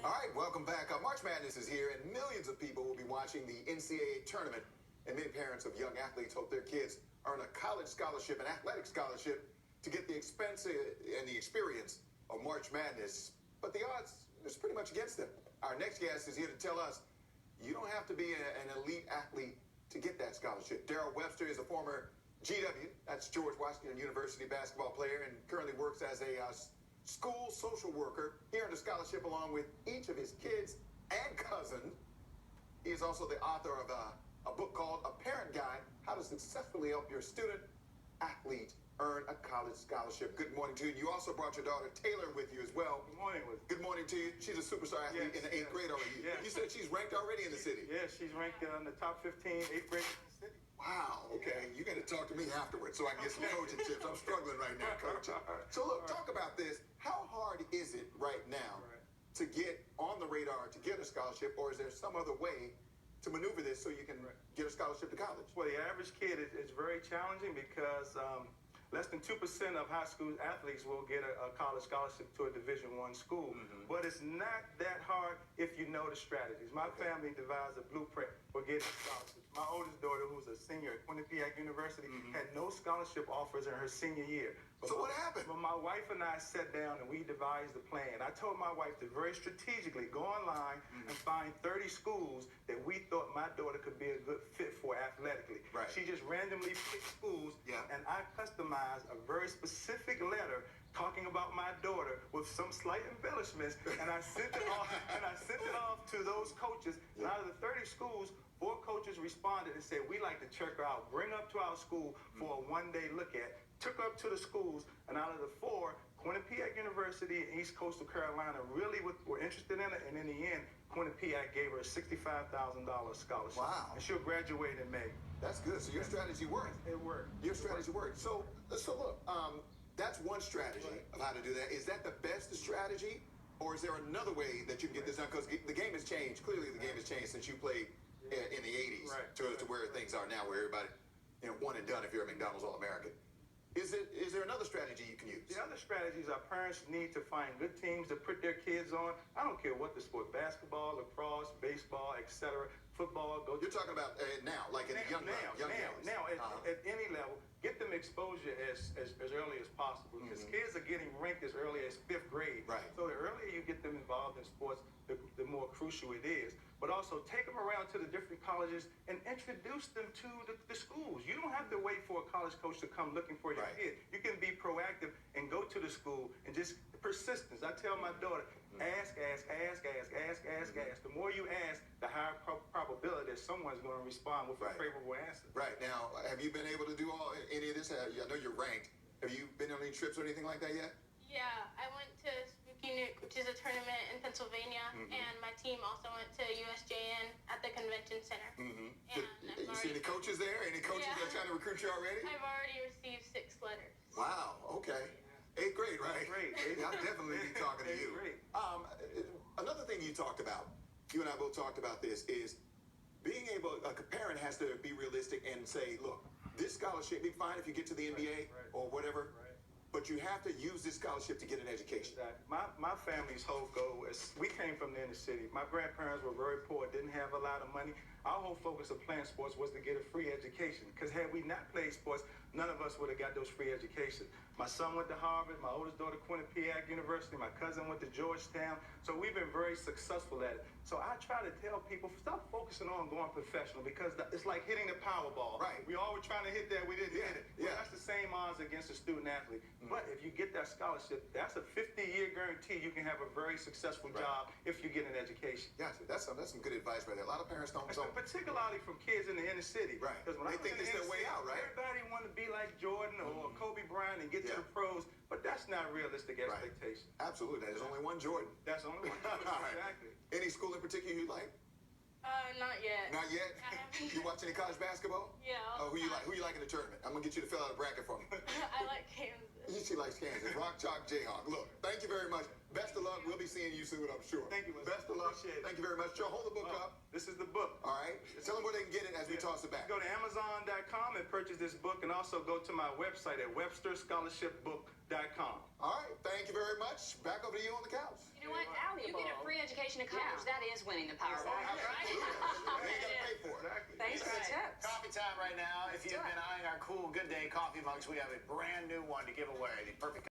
All right, welcome back. March Madness is here, and millions of people will be watching the NCAA tournament. And many parents of young athletes hope their kids earn a college scholarship, an athletic scholarship, to get the expense and the experience of March Madness. But the odds is pretty much against them. Our next guest is here to tell us you don't have to be an elite athlete to get that scholarship. Darryl Webster is a former GW, that's George Washington University basketball player, and currently works as a school social worker. He earned a scholarship along with each of his kids and cousins. He is also the author of a book called A Parent Guide, How to Successfully Help Your Student Athlete Earn a College Scholarship. Good morning to you. You also brought your daughter Taylor with you as well. Good morning. Good morning to you. She's a superstar athlete in the 8th grade already. Yes. You said she's ranked already in the city. Yeah, she's ranked in the top 15 8th grade in the city. Wow, okay. You got to talk to me afterwards so I can get some coaching tips. I'm struggling right now, Coach. So look, talk about this. How hard is it right now to get on the radar to get a scholarship, or is there some other way to maneuver this so you can get a scholarship to college? Well, the average kid is very challenging because less than 2% of high school athletes will get a college scholarship to a Division I school. Mm-hmm. But it's not that hard if you know the strategies. My family devised a blueprint for getting scholarships. My oldest daughter, who's a senior at Quinnipiac University, had no scholarship offers in her senior year. So what happened? Well, my wife and I sat down and we devised a plan. I told my wife to very strategically go online and find 30 schools that we thought my daughter could be a good fit for athletically. Right. She just randomly picked schools, and I customized a very specific letter talking about my daughter with some slight embellishments, and I sent it off to those coaches. And out of the 30 schools, 4 coaches responded and said, "We'd like to check her out. Bring her up to our school for a one-day look at." Took her up to the schools, and out of the 4, Quinnipiac University and East Coastal Carolina really were interested in it, and in the end, Quinnipiac gave her a $65,000 scholarship. Wow. And she'll graduate in May. That's good. So your strategy worked. It worked. Your strategy worked. So look, that's one strategy of how to do that. Is that the best strategy, or is there another way that you can get this done? Because the game has changed. Clearly, the game has changed since you played in the 80s to where things are now, where everybody, one and done if you're a McDonald's All-American. Is there another strategy you can use? The other strategies are parents need to find good teams to put their kids on. I don't care what the sport, basketball, lacrosse, baseball, etc., football. You're talking about now, like in the young guys. Now, at any level, get them exposure as early as possible, because kids are getting ranked as early as 5th grade. Right. So the earlier you get them involved in sports, the more crucial it is. But also take them around to the different colleges and introduce them to the schools. You don't have to wait for a college coach to come looking for your kid. You can be proactive and go to the school and just persistence. I tell my daughter, ask. The more you ask, the higher probability that someone's going to respond with a favorable answer. Right. Now, have you been able to do any of this? I know you're ranked. Have you been on any trips or anything like that yet? Yeah, I went to Spooky Nook, which is a tournament in Pennsylvania, and my team also went to USJN at the convention center. And you see any coaches there? Any coaches that are trying to recruit you already? I've already received 6 letters. Wow, okay. 8th grade, right? 8th grade. I'll definitely be talking to you. Another thing you talked about, you and I both talked about this, is being able, a parent has to be realistic and say, look, this scholarship be fine if you get to the NBA or whatever, but you have to use this scholarship to get an education. Exactly. My family's whole goal is, we came from the inner city. My grandparents were very poor, didn't have a lot of money. Our whole focus of playing sports was to get a free education, because had we not played sports, none of us would have got those free education. My son went to Harvard, my oldest daughter Quinnipiac University, my cousin went to Georgetown, so we've been very successful at it. So I try to tell people, stop focusing on going professional, because it's like hitting the Powerball. Right. We all were trying to hit that, we didn't hit it. Well, that's the same odds against a student athlete. But if you get that scholarship, that's a 50-year guarantee you can have a very successful job if you get an education. Gotcha. That's some good advice right there. A lot of parents don't. Particularly from kids in the inner city. Right. Because when they think it's their way out, right? Everybody want to be like Jordan or Kobe Bryant and get to the pros, but that's not realistic expectation. Absolutely. There's only one Jordan. That's only one Jordan. Exactly. Any school in particular you like? Not yet. Not yet? You watch any college basketball? Yeah. Who you like? Who you like in the tournament? I'm gonna get you to fill out a bracket for me. I like Kansas. She likes Kansas. Rock, Chalk, Jayhawk. Look, thank you very much. Best of luck. We'll be seeing you soon, I'm sure. Thank you. Best of luck. Appreciate it. Thank you very much. Joe, hold the book up. This is the book. All right. Tell them where they can get it as we toss it back. Go to Amazon.com and purchase this book, and also go to my website at WebsterScholarshipBook.com. All right. Thank you very much. Back over to you on the couch. You know what? You get a free education education in college, Yeah. that is winning the Powerball. Absolutely. You gotta pay for it. Exactly. Thanks for the tips. Coffee time right now. If you've been eyeing our cool Good Day coffee mugs, we have a brand new one to give away. The perfect